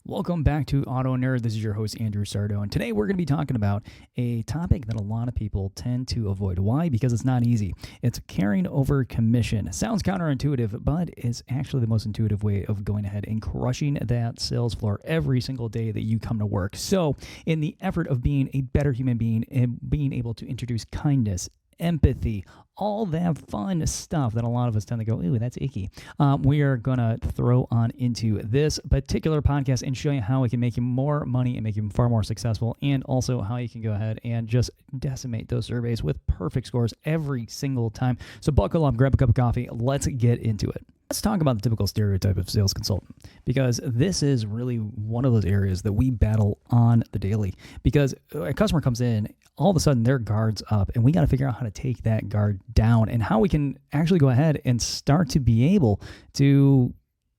Welcome back to Auto Nerd. This is your host, Andrew Sardo, and today we're going to be talking about a topic that a lot of people tend to avoid. Why? Because it's not easy. It's carrying over commission. Sounds counterintuitive, but it's actually the most intuitive way of going ahead and crushing that sales floor every single day that you come to work. So, in the effort of being a better human being and being able to introduce kindness, empathy, all that fun stuff that a lot of us tend to go, ooh, that's icky. We are going to throw on into this particular podcast and show you how it can make you more money and make you far more successful, and also how you can go ahead and just decimate those surveys with perfect scores every single time. So buckle up, grab a cup of coffee. Let's get into it. Let's talk about the typical stereotype of sales consultant, because this is really one of those areas that we battle on the daily. Because a customer comes in, all of a sudden their guard's up, and we got to figure out how to take that guard down and how we can actually go ahead and start to be able to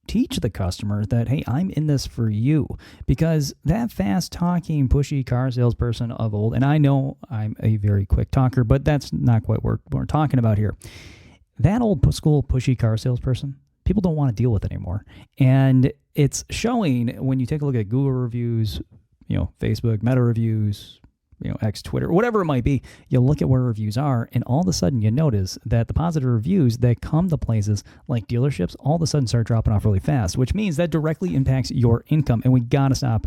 teach the customer that, hey, I'm in this for you. Because that fast-talking, pushy car salesperson of old, and I know I'm a very quick talker, but that's not quite what we're talking about here. That old school pushy car salesperson, people don't want to deal with it anymore. And it's showing when you take a look at Google reviews, Facebook, Meta reviews, X, Twitter, whatever it might be. You look at where reviews are, and all of a sudden you notice that the positive reviews that come to places like dealerships all of a sudden start dropping off really fast, which means that directly impacts your income. And we got to stop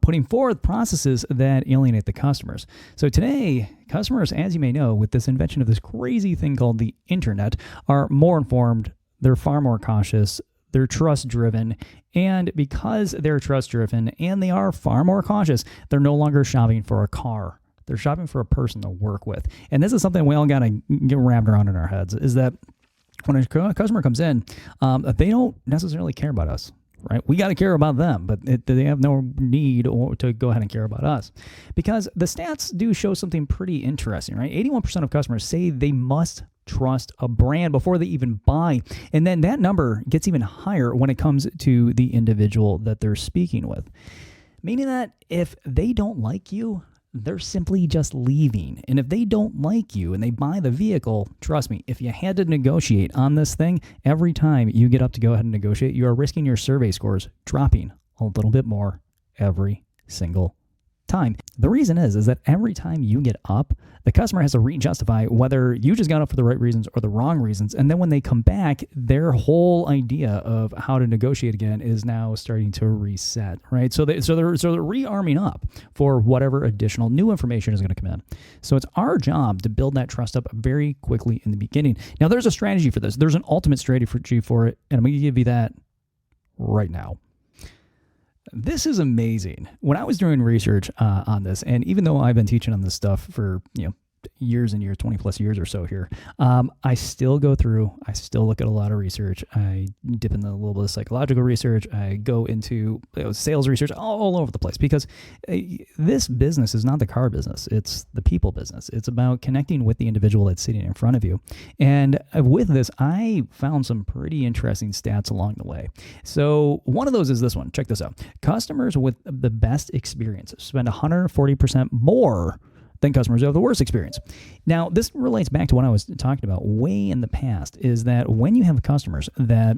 putting forth processes that alienate the customers. So today, customers, as you may know, with this invention of this crazy thing called the internet, are more informed. They're far more cautious. They're trust-driven, and because they're trust-driven and they are far more cautious, they're no longer shopping for a car. They're shopping for a person to work with. And this is something we all got to get wrapped around in our heads, is that when a customer comes in, they don't necessarily care about us, right? We got to care about them, but they have no need to go ahead and care about us. Because the stats do show something pretty interesting, right? 81% of customers say they must trust a brand before they even buy. And then that number gets even higher when it comes to the individual that they're speaking with. Meaning that if they don't like you, they're simply just leaving. And if they don't like you and they buy the vehicle, trust me, if you had to negotiate on this thing, every time you get up to go ahead and negotiate, you are risking your survey scores dropping a little bit more every single time. The reason is that every time you get up, the customer has to re-justify whether you just got up for the right reasons or the wrong reasons. And then when they come back, their whole idea of how to negotiate again is now starting to reset, right? So they're rearming up for whatever additional new information is going to come in. So it's our job to build that trust up very quickly in the beginning. Now, there's a strategy for this. There's an ultimate strategy for it, and I'm going to give you that right now. This is amazing. When I was doing research on this, and even though I've been teaching on this stuff for years and years, 20 plus years or so here, I still go through, I still look at a lot of research. I dip into a little bit of psychological research. I go into sales research all over the place, because this business is not the car business. It's the people business. It's about connecting with the individual that's sitting in front of you. And with this, I found some pretty interesting stats along the way. So one of those is this one. Check this out. Customers with the best experience spend 140% more than customers who have the worst experience. Now, this relates back to what I was talking about way in the past, is that when you have customers that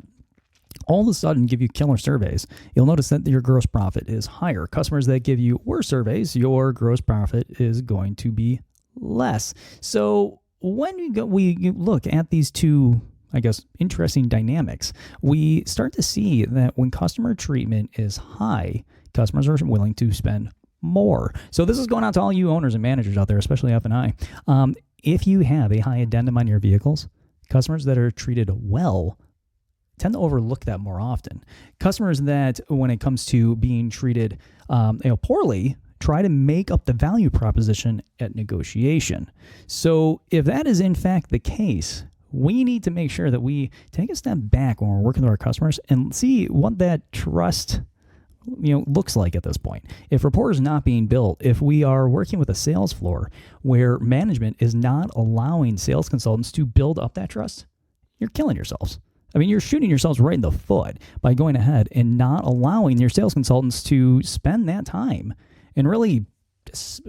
all of a sudden give you killer surveys, you'll notice that your gross profit is higher. Customers that give you worse surveys, your gross profit is going to be less. So when we look at these two, I guess, interesting dynamics, we start to see that when customer treatment is high, customers are willing to spend more. So this is going out to all you owners and managers out there, especially F&I. If you have a high addendum on your vehicles, customers that are treated well tend to overlook that more often. Customers that, when it comes to being treated poorly, try to make up the value proposition at negotiation. So if that is in fact the case, we need to make sure that we take a step back when we're working with our customers and see what that trust looks like at this point. If rapport is not being built, if we are working with a sales floor where management is not allowing sales consultants to build up that trust, you're killing yourselves. I mean, you're shooting yourselves right in the foot by going ahead and not allowing your sales consultants to spend that time and really,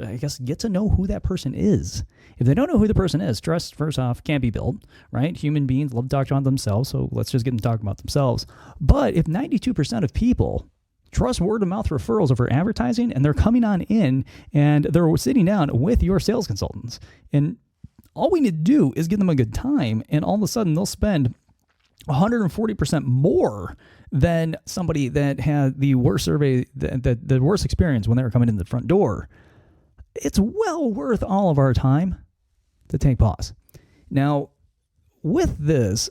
I guess, get to know who that person is. If they don't know who the person is, trust, first off, can't be built, right? Human beings love to talk about themselves, so let's just get them talking about themselves. But if 92% of people Trust word of mouth referrals over advertising, and they're coming on in and they're sitting down with your sales consultants. And all we need to do is give them a good time, and all of a sudden they'll spend 140% more than somebody that had the worst survey, the worst experience when they were coming in the front door. It's well worth all of our time to take pause. Now, with this,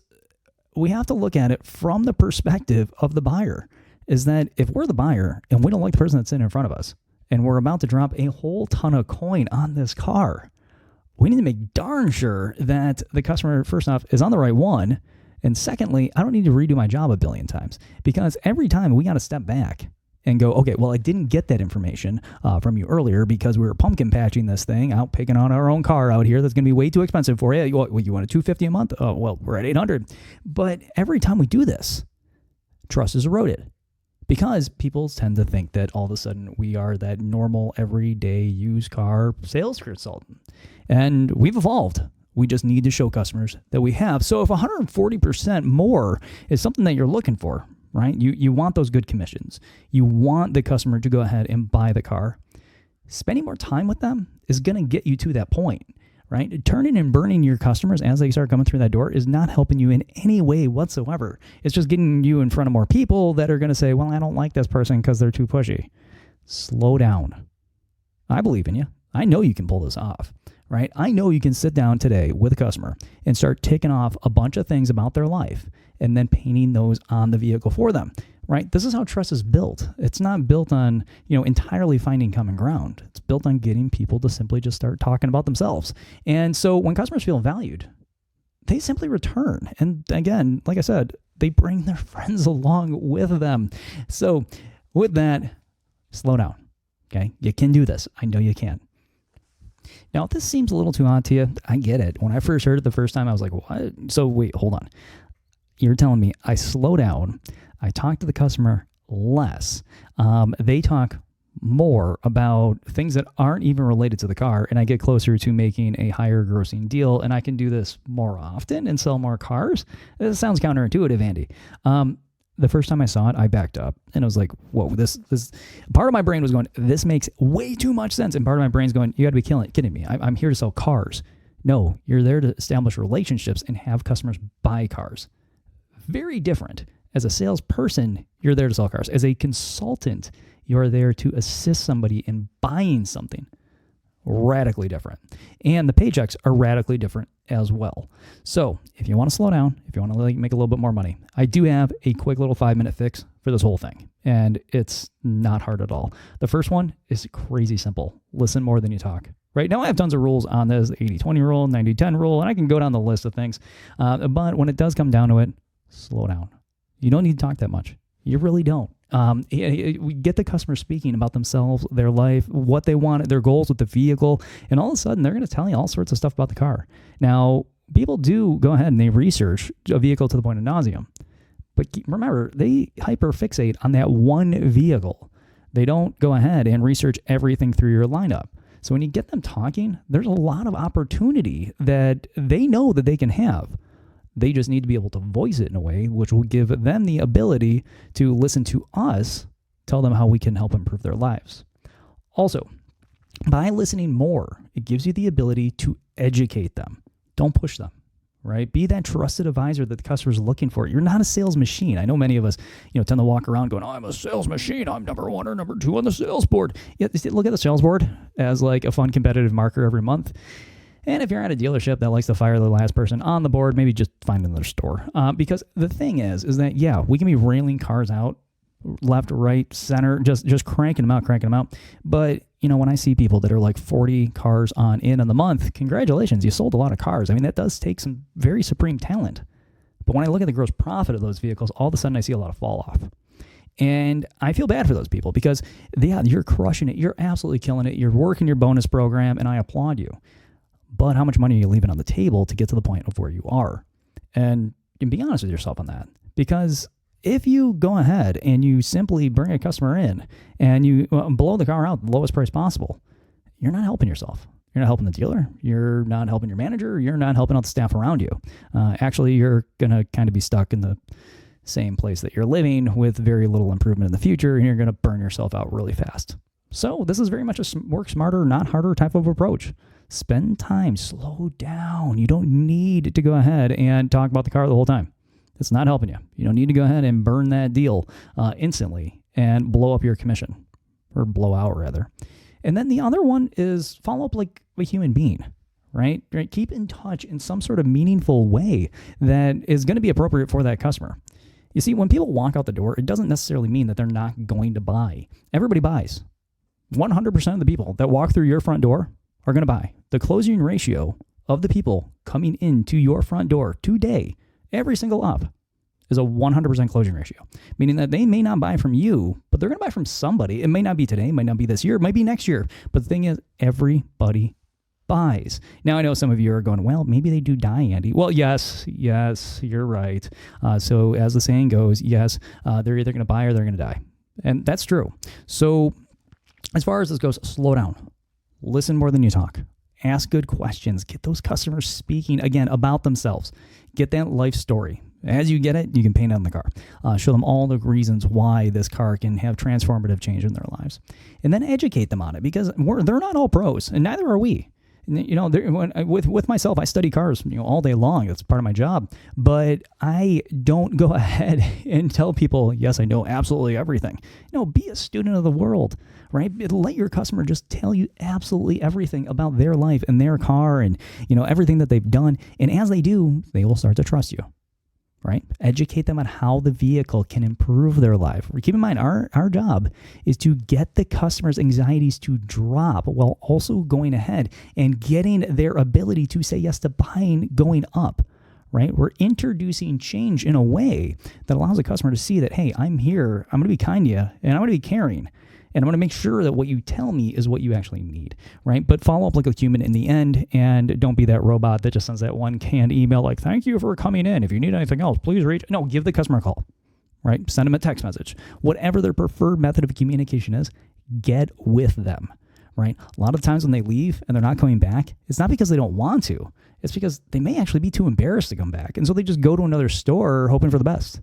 we have to look at it from the perspective of the buyer, is that if we're the buyer and we don't like the person that's sitting in front of us and we're about to drop a whole ton of coin on this car, we need to make darn sure that the customer, first off, is on the right one. And secondly, I don't need to redo my job a billion times, because every time we got to step back and go, okay, well, I didn't get that information from you earlier because we were pumpkin patching this thing out, picking on our own car out here that's going to be way too expensive for you. You want a $250 a month? Oh, well, we're at $800. But every time we do this, trust is eroded, because people tend to think that all of a sudden we are that normal, everyday used car sales consultant. And we've evolved. We just need to show customers that we have. So if 140% more is something that you're looking for, right? You want those good commissions. You want the customer to go ahead and buy the car. Spending more time with them is going to get you to that point, right? Turning and burning your customers as they start coming through that door is not helping you in any way whatsoever. It's just getting you in front of more people that are going to say, well, I don't like this person because they're too pushy. Slow down. I believe in you. I know you can pull this off. Right? I know you can sit down today with a customer and start ticking off a bunch of things about their life and then painting those on the vehicle for them, right? This is how trust is built. It's not built on, entirely finding common ground. It's built on getting people to simply just start talking about themselves. And so when customers feel valued, they simply return. And again, like I said, they bring their friends along with them. So with that, slow down, okay? You can do this. I know you can. Now, if this seems a little too odd to you, I get it. When I first heard it the first time, I was like, what? So wait, hold on. You're telling me I slow down, I talk to the customer less, they talk more about things that aren't even related to the car, and I get closer to making a higher grossing deal, and I can do this more often and sell more cars? This sounds counterintuitive, Andy. The first time I saw it, I backed up and I was like, whoa, this part of my brain was going, this makes way too much sense. And part of my brain's going, you got to be kidding me. I'm here to sell cars. No, you're there to establish relationships and have customers buy cars. Very different. As a salesperson, you're there to sell cars. As a consultant, you're there to assist somebody in buying something. Radically different. And the paychecks are radically different as well. So if you want to slow down, if you want to make a little bit more money, I do have a quick little 5-minute fix for this whole thing. And it's not hard at all. The first one is crazy simple. Listen more than you talk. Right now I have tons of rules on this, the 80-20 rule, 90-10 rule, and I can go down the list of things. But when it does come down to it, slow down. You don't need to talk that much. You really don't. We get the customer speaking about themselves, their life, what they want, their goals with the vehicle, and all of a sudden they're going to tell you all sorts of stuff about the car. Now, people do go ahead and they research a vehicle to the point of nauseam, but remember, they hyperfixate on that one vehicle. They don't go ahead and research everything through your lineup. So when you get them talking, there's a lot of opportunity that they know that they can have. They just need to be able to voice it in a way which will give them the ability to listen to us, tell them how we can help improve their lives. Also, by listening more, it gives you the ability to educate them. Don't push them, right? Be that trusted advisor that the customer is looking for. You're not a sales machine. I know many of us, tend to walk around going, oh, I'm a sales machine. I'm number 1 or number 2 on the sales board. Yeah, look at the sales board as like a fun competitive marker every month. And if you're at a dealership that likes to fire the last person on the board, maybe just find another store. Because the thing is that, yeah, we can be railing cars out left, right, center, just cranking them out. But, when I see people that are like 40 cars in the month, congratulations, you sold a lot of cars. I mean, that does take some very supreme talent. But when I look at the gross profit of those vehicles, all of a sudden I see a lot of fall off. And I feel bad for those people because, yeah, you're crushing it. You're absolutely killing it. You're working your bonus program, and I applaud you. But how much money are you leaving on the table to get to the point of where you are? And be honest with yourself on that. Because if you go ahead and you simply bring a customer in and you blow the car out the lowest price possible, you're not helping yourself. You're not helping the dealer. You're not helping your manager. You're not helping out the staff around you. Actually, you're going to kind of be stuck in the same place that you're living with very little improvement in the future, and you're going to burn yourself out really fast. So this is very much a work smarter, not harder type of approach. Spend time, slow down. You don't need to go ahead and talk about the car the whole time. It's not helping you. You don't need to go ahead and burn that deal instantly and blow up your commission, or blow out rather. And then the other one is follow up like a human being, right? Keep in touch in some sort of meaningful way that is going to be appropriate for that customer. You see, when people walk out the door, it doesn't necessarily mean that they're not going to buy. Everybody buys. 100% of the people that walk through your front door are going to buy. The closing ratio of the people coming into your front door today, every single up, is a 100% closing ratio, meaning that they may not buy from you, but they're going to buy from somebody. It may not be today, it might not be this year, it might be next year. But the thing is, everybody buys. Now, I know some of you are going, well, maybe they do die, Andy. Well, yes, you're right. So as the saying goes, yes, they're either going to buy or they're going to die. And that's true. So as far as this goes, slow down. Listen more than you talk. Ask good questions. Get those customers speaking, again, about themselves. Get that life story. As you get it, you can paint it on the car. Show them all the reasons why this car can have transformative change in their lives. And then educate them on it, because they're not all pros, and neither are we. You know, with myself, I study cars, all day long. That's part of my job. But I don't go ahead and tell people, yes, I know absolutely everything. No, be a student of the world, right? Let your customer just tell you absolutely everything about their life and their car and, everything that they've done. And as they do, they will start to trust you. Right? Educate them on how the vehicle can improve their life. Keep in mind, our job is to get the customer's anxieties to drop while also going ahead and getting their ability to say yes to buying going up. Right? We're introducing change in a way that allows the customer to see that, hey, I'm here, I'm going to be kind to you, and I'm going to be caring. And I'm going to make sure that what you tell me is what you actually need, right? But follow up like a human in the end, and don't be that robot that just sends that one canned email like, thank you for coming in. If you need anything else, please reach. No, give the customer a call, right? Send them a text message. Whatever their preferred method of communication is, get with them, right? A lot of times when they leave and they're not coming back, it's not because they don't want to. It's because they may actually be too embarrassed to come back. And so they just go to another store hoping for the best.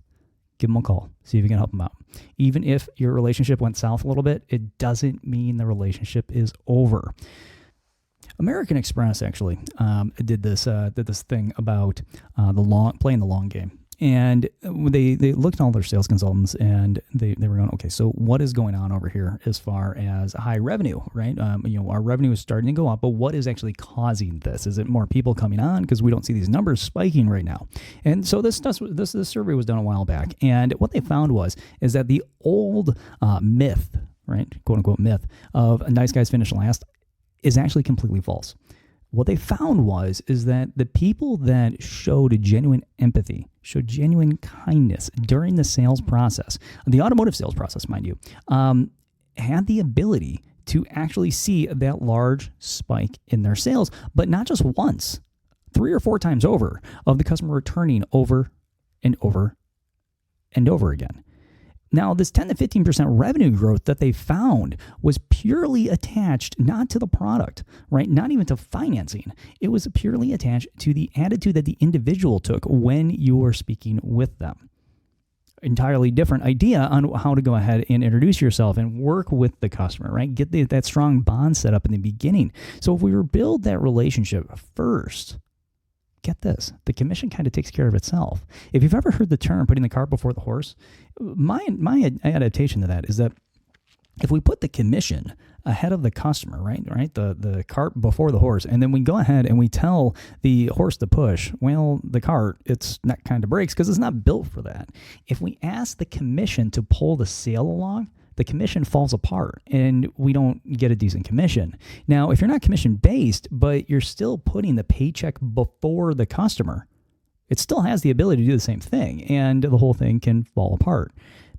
Give them a call. See if you can help them out. Even if your relationship went south a little bit, it doesn't mean the relationship is over. American Express actually did this thing about playing the long game. And they looked at all their sales consultants, and they were going, okay, so what is going on over here as far as high revenue, right? Our revenue is starting to go up, but what is actually causing this? Is it more people coming on? Because we don't see these numbers spiking right now. And so this survey was done a while back, and what they found is that the old myth, right, quote unquote myth of nice guys finish last is actually completely false. What they found is that the people that showed genuine empathy, showed genuine kindness during the sales process, the automotive sales process, mind you, had the ability to actually see that large spike in their sales, but not just once, 3 or 4 times over, of the customer returning over and over and over again. Now, this 10 to 15% revenue growth that they found was purely attached not to the product, right? Not even to financing. It was purely attached to the attitude that the individual took when you were speaking with them. Entirely different idea on how to go ahead and introduce yourself and work with the customer, right? Get that strong bond set up in the beginning. So if we build that relationship first, get this, the commission kind of takes care of itself. If you've ever heard the term putting the cart before the horse, my adaptation to that is that if we put the commission ahead of the customer, right, the cart before the horse, and then we go ahead and we tell the horse to push, well, the cart, it's not kind of breaks because it's not built for that. If we ask the commission to pull the sale along, the commission falls apart and we don't get a decent commission. Now, if you're not commission-based, but you're still putting the paycheck before the customer, it still has the ability to do the same thing, and the whole thing can fall apart.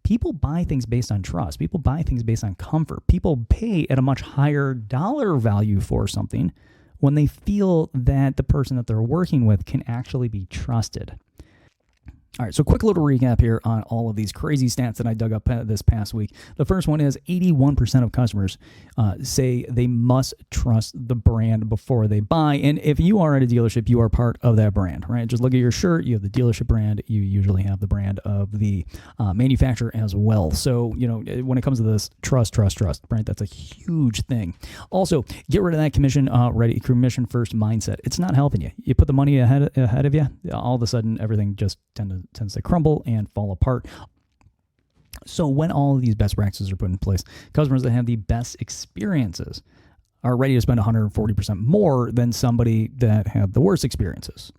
People buy things based on trust. People buy things based on comfort. People pay at a much higher dollar value for something when they feel that the person that they're working with can actually be trusted. All right, so quick little recap here on all of these crazy stats that I dug up this past week. The first one is 81% of customers say they must trust the brand before they buy. And if you are at a dealership, you are part of that brand, right? Just look at your shirt. You have the dealership brand. You usually have the brand of the manufacturer as well. So, when it comes to this, trust, right? That's a huge thing. Also, get rid of that commission first mindset. It's not helping you. You put the money ahead of you, all of a sudden everything just tends to crumble and fall apart. So when all of these best practices are put in place, customers that have the best experiences are ready to spend 140% more than somebody that had the worst experiences.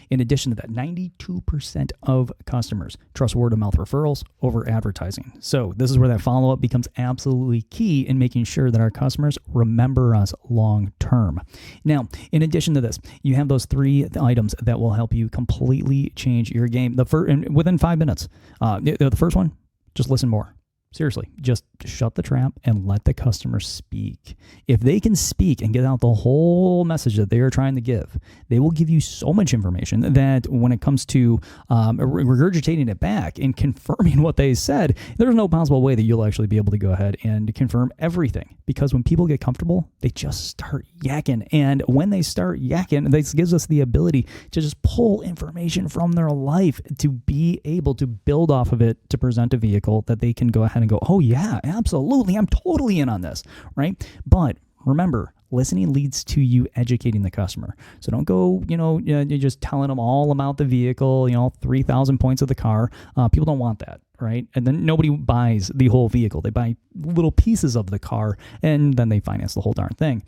In addition to that, 92% of customers trust word-of-mouth referrals over advertising. So this is where that follow-up becomes absolutely key in making sure that our customers remember us long-term. Now, in addition to this, you have those 3 items that will help you completely change your game. Within 5 minutes. The first one, just listen more. Seriously, just shut the trap and let the customer speak. If they can speak and get out the whole message that they are trying to give, they will give you so much information that when it comes to regurgitating it back and confirming what they said, there's no possible way that you'll actually be able to go ahead and confirm everything. Because when people get comfortable, they just start yakking. And when they start yakking, this gives us the ability to just pull information from their life to be able to build off of it to present a vehicle that they can go ahead and go, oh yeah, absolutely, I'm totally in on this, right? But remember, listening leads to you educating the customer. So don't go, you're just telling them all about the vehicle, 3,000 points of the car. People don't want that, right? And then nobody buys the whole vehicle. They buy little pieces of the car, and then they finance the whole darn thing.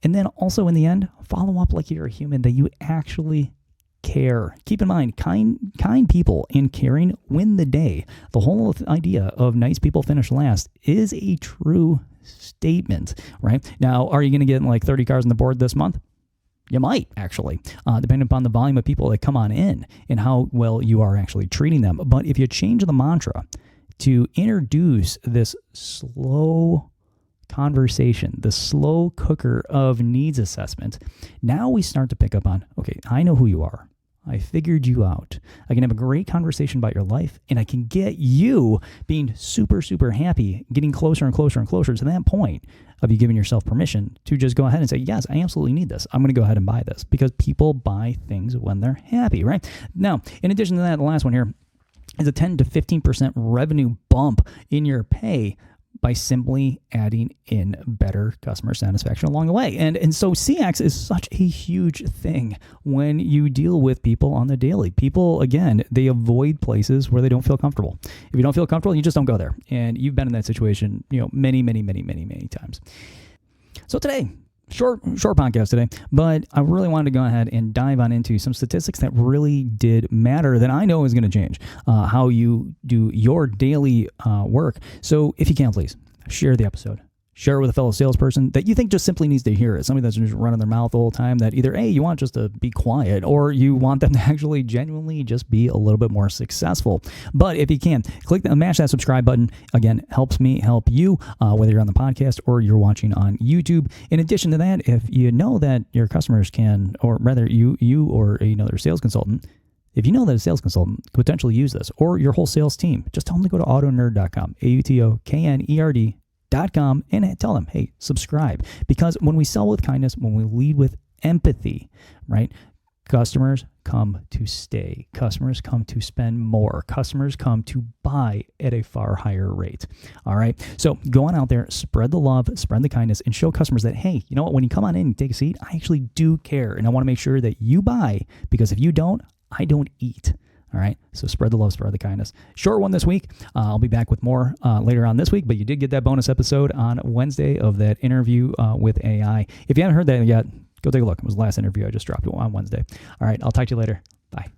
And then also in the end, follow up like you're a human, that you actually care. Keep in mind, kind people and caring win the day. The whole idea of nice people finish last is a true statement, right? Now, are you going to get like 30 cars on the board this month? You might, actually, depending upon the volume of people that come on in and how well you are actually treating them. But if you change the mantra to introduce this slow conversation, the slow cooker of needs assessment, now we start to pick up on, okay, I know who you are. I figured you out. I can have a great conversation about your life, and I can get you being super, super happy, getting closer and closer and closer to that point of you giving yourself permission to just go ahead and say, yes, I absolutely need this. I'm going to go ahead and buy this, because people buy things when they're happy, right? Now, in addition to that, the last one here is a 10 to 15% revenue bump in your pay by simply adding in better customer satisfaction along the way. And so CX is such a huge thing when you deal with people on the daily. People, again, they avoid places where they don't feel comfortable. If you don't feel comfortable, you just don't go there. And you've been in that situation, many, many, many, many, many times. So today, short podcast today, but I really wanted to go ahead and dive on into some statistics that really did matter that I know is going to change how you do your daily work. So if you can, please share the episode. Share it with a fellow salesperson that you think just simply needs to hear it. Somebody that's just running their mouth the whole time, that either A, you want just to be quiet, or you want them to actually genuinely just be a little bit more successful. But if you can, mash that subscribe button. Again, helps me help you, whether you're on the podcast or you're watching on YouTube. In addition to that, if you know that your customers can, or rather you or another sales consultant, if you know that a sales consultant could potentially use this, or your whole sales team, just tell them to go to autonerd.com, AUTOKNERD.com, and tell them, hey, subscribe. Because when we sell with kindness, when we lead with empathy, right, customers come to stay. Customers come to spend more. Customers come to buy at a far higher rate. All right. So go on out there, spread the love, spread the kindness, and show customers that, hey, you know what? When you come on in and take a seat, I actually do care. And I want to make sure that you buy, because if you don't, I don't eat. All right, so spread the love, spread the kindness. Short one this week. I'll be back with more later on this week, but you did get that bonus episode on Wednesday of that interview with AI. If you haven't heard that yet, go take a look. It was the last interview I just dropped on Wednesday. All right, I'll talk to you later. Bye.